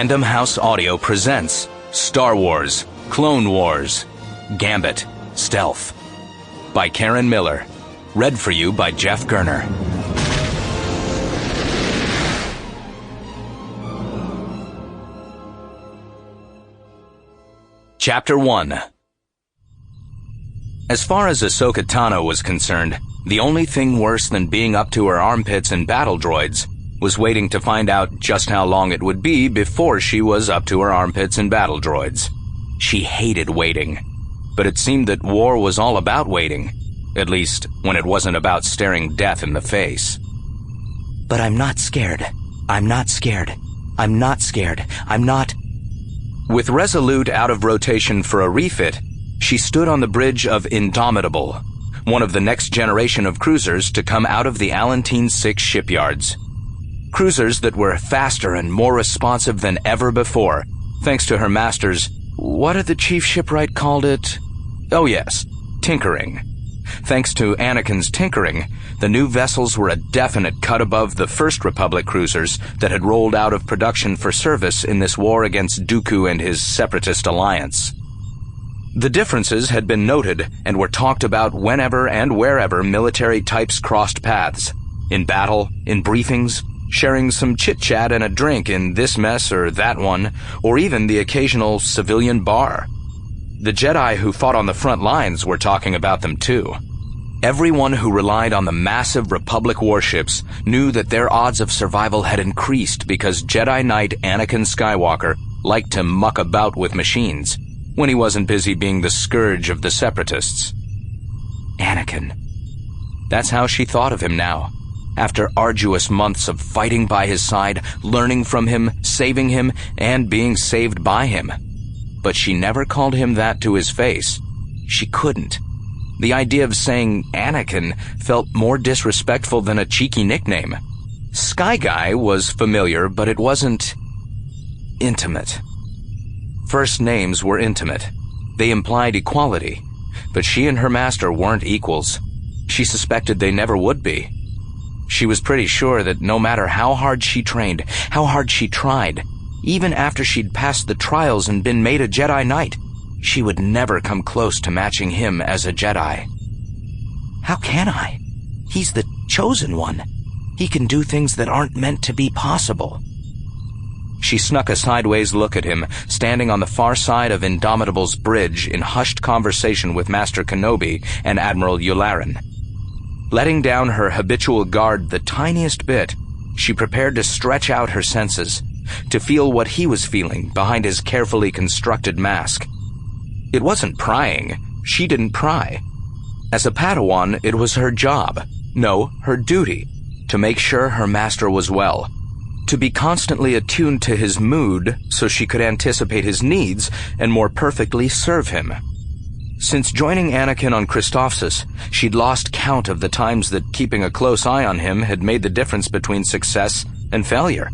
Random House Audio presents Star Wars, Clone Wars, Gambit, Stealth by Karen Miller. Read for you by Jeff Gurner. Chapter 1. As far as Ahsoka Tano was concerned, the only thing worse than being up to her armpits in battle droids was waiting to find out just how long it would be before she was up to her armpits in battle droids. She hated waiting, but it seemed that war was all about waiting, at least when it wasn't about staring death in the face. But I'm not scared. I'm not scared. I'm not scared. I'm not... With Resolute out of rotation for a refit, she stood on the bridge of Indomitable, one of the next generation of cruisers to come out of the Alantine 6 shipyards. Cruisers that were faster and more responsive than ever before, thanks to her master's, what had the chief shipwright called it? Oh yes, tinkering. Thanks to Anakin's tinkering, the new vessels were a definite cut above the First Republic cruisers that had rolled out of production for service in this war against Dooku and his Separatist Alliance. The differences had been noted and were talked about whenever and wherever military types crossed paths. In battle, in briefings, sharing some chit-chat and a drink in this mess or that one, or even the occasional civilian bar. The Jedi who fought on the front lines were talking about them too. Everyone who relied on the massive Republic warships knew that their odds of survival had increased because Jedi Knight Anakin Skywalker liked to muck about with machines when he wasn't busy being the scourge of the Separatists. Anakin. That's how she thought of him now. After arduous months of fighting by his side, learning from him, saving him, and being saved by him. But she never called him that to his face. She couldn't. The idea of saying Anakin felt more disrespectful than a cheeky nickname. Sky Guy was familiar, but it wasn't intimate. First names were intimate. They implied equality, but she and her master weren't equals. She suspected they never would be. She was pretty sure that no matter how hard she trained, how hard she tried, even after she'd passed the trials and been made a Jedi Knight, she would never come close to matching him as a Jedi. How can I? He's the chosen one. He can do things that aren't meant to be possible. She snuck a sideways look at him, standing on the far side of Indomitable's bridge in hushed conversation with Master Kenobi and Admiral Yularen. Letting down her habitual guard the tiniest bit, she prepared to stretch out her senses, to feel what he was feeling behind his carefully constructed mask. It wasn't prying. She didn't pry. As a Padawan, it was her job, no, her duty, to make sure her master was well, to be constantly attuned to his mood so she could anticipate his needs and more perfectly serve him. Since joining Anakin on Christophsis, she'd lost count of the times that keeping a close eye on him had made the difference between success and failure,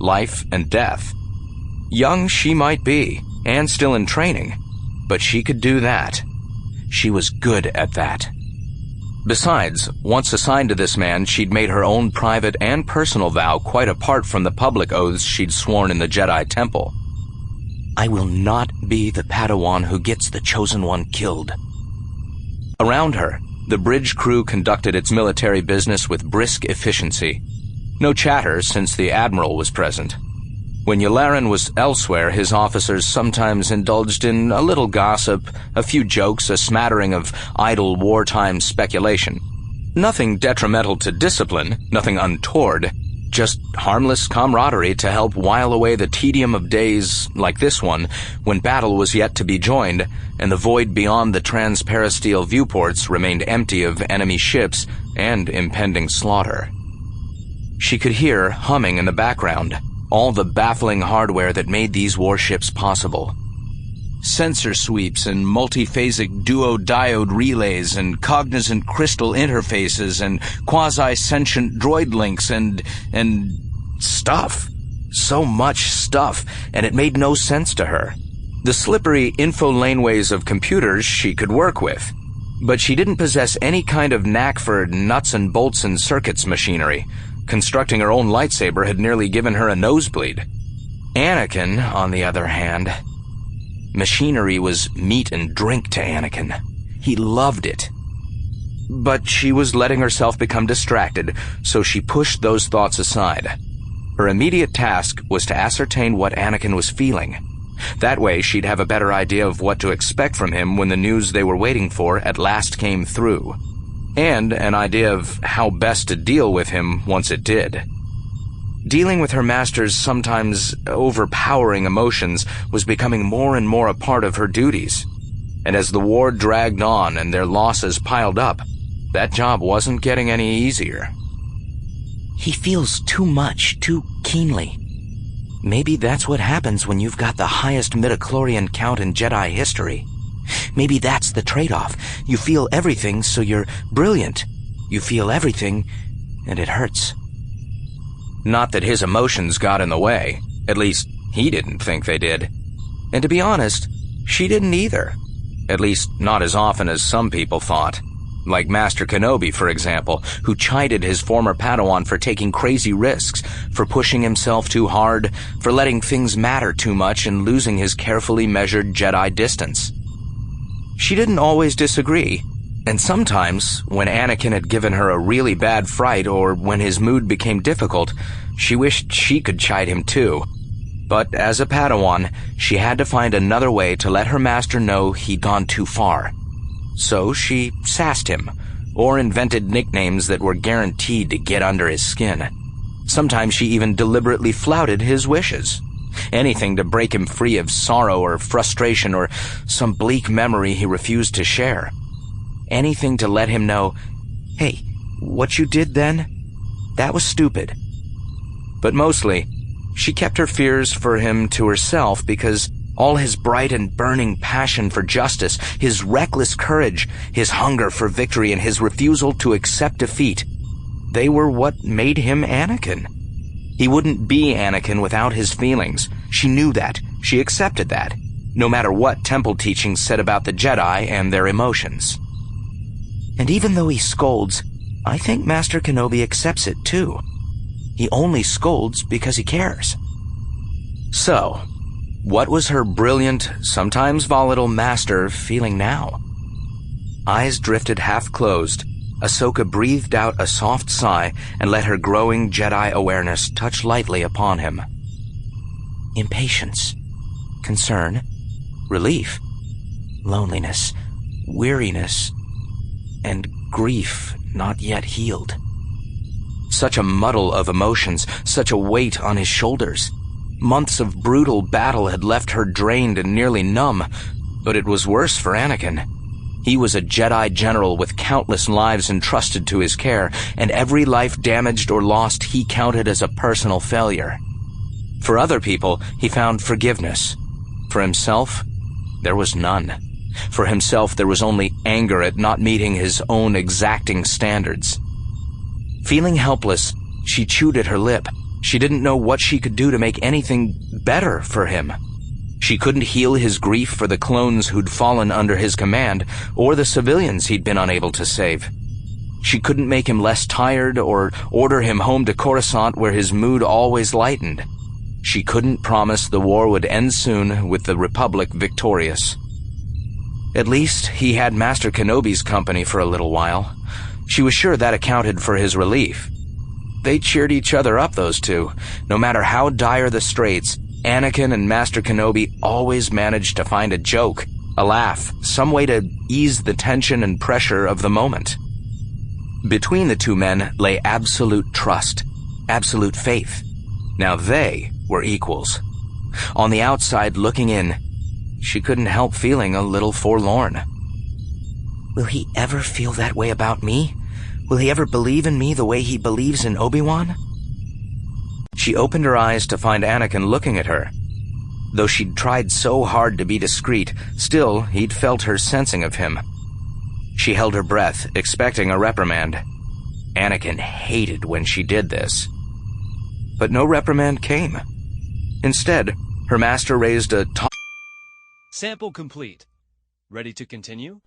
life and death. Young she might be, and still in training, but she could do that. She was good at that. Besides, once assigned to this man, she'd made her own private and personal vow quite apart from the public oaths she'd sworn in the Jedi Temple. I will not be the Padawan who gets the Chosen One killed. Around her, the bridge crew conducted its military business with brisk efficiency. No chatter since the Admiral was present. When Yularen was elsewhere, his officers sometimes indulged in a little gossip, a few jokes, a smattering of idle wartime speculation. Nothing detrimental to discipline, nothing untoward, just harmless camaraderie to help while away the tedium of days like this one, when battle was yet to be joined, and the void beyond the transperistyle viewports remained empty of enemy ships and impending slaughter. She could hear, humming in the background, all the baffling hardware that made these warships possible. Sensor sweeps and multiphasic duo-diode relays and cognizant crystal interfaces and quasi-sentient droid links and stuff. So much stuff, and it made no sense to her. The slippery info laneways of computers she could work with, but she didn't possess any kind of knack for nuts and bolts and circuits machinery. Constructing her own lightsaber had nearly given her a nosebleed. Anakin, on the other hand, machinery was meat and drink to Anakin. He loved it. But she was letting herself become distracted, so she pushed those thoughts aside. Her immediate task was to ascertain what Anakin was feeling. That way, she'd have a better idea of what to expect from him when the news they were waiting for at last came through, and an idea of how best to deal with him once it did. Dealing with her master's sometimes overpowering emotions was becoming more and more a part of her duties, and as the war dragged on and their losses piled up, that job wasn't getting any easier. He feels too much, too keenly. Maybe that's what happens when you've got the highest midichlorian count in Jedi history. Maybe that's the trade-off. You feel everything, so you're brilliant. You feel everything, and it hurts. Not that his emotions got in the way. At least, he didn't think they did. And to be honest, she didn't either. At least, not as often as some people thought. Like Master Kenobi, for example, who chided his former Padawan for taking crazy risks, for pushing himself too hard, for letting things matter too much and losing his carefully measured Jedi distance. She didn't always disagree, and sometimes, when Anakin had given her a really bad fright or when his mood became difficult, she wished she could chide him too. But as a Padawan, she had to find another way to let her master know he'd gone too far. So she sassed him, or invented nicknames that were guaranteed to get under his skin. Sometimes she even deliberately flouted his wishes. Anything to break him free of sorrow or frustration or some bleak memory he refused to share. Anything to let him know, hey, what you did then, that was stupid. But mostly, she kept her fears for him to herself because all his bright and burning passion for justice, his reckless courage, his hunger for victory, and his refusal to accept defeat, they were what made him Anakin. He wouldn't be Anakin without his feelings. She knew that. She accepted that, no matter what temple teachings said about the Jedi and their emotions. And even though he scolds, I think Master Kenobi accepts it too. He only scolds because he cares. So, what was her brilliant, sometimes volatile master feeling now? Eyes drifted half-closed, Ahsoka breathed out a soft sigh and let her growing Jedi awareness touch lightly upon him. Impatience, concern, relief, loneliness, weariness, and grief not yet healed. Such a muddle of emotions, such a weight on his shoulders. Months of brutal battle had left her drained and nearly numb, but it was worse for Anakin. He was a Jedi general with countless lives entrusted to his care, and every life damaged or lost he counted as a personal failure. For other people, he found forgiveness. For himself, there was none. For himself, there was only anger at not meeting his own exacting standards. Feeling helpless, she chewed at her lip. She didn't know what she could do to make anything better for him. She couldn't heal his grief for the clones who'd fallen under his command, or the civilians he'd been unable to save. She couldn't make him less tired or order him home to Coruscant where his mood always lightened. She couldn't promise the war would end soon with the Republic victorious. At least he had Master Kenobi's company for a little while. She was sure that accounted for his relief. They cheered each other up, those two. No matter how dire the straits, Anakin and Master Kenobi always managed to find a joke, a laugh, some way to ease the tension and pressure of the moment. Between the two men lay absolute trust, absolute faith. Now they were equals. On the outside looking in, she couldn't help feeling a little forlorn. Will he ever feel that way about me? Will he ever believe in me the way he believes in Obi-Wan? She opened her eyes to find Anakin looking at her. Though she'd tried so hard to be discreet, still he'd felt her sensing of him. She held her breath, expecting a reprimand. Anakin hated when she did this. But no reprimand came. Instead, her master raised a Sample complete. Ready to continue?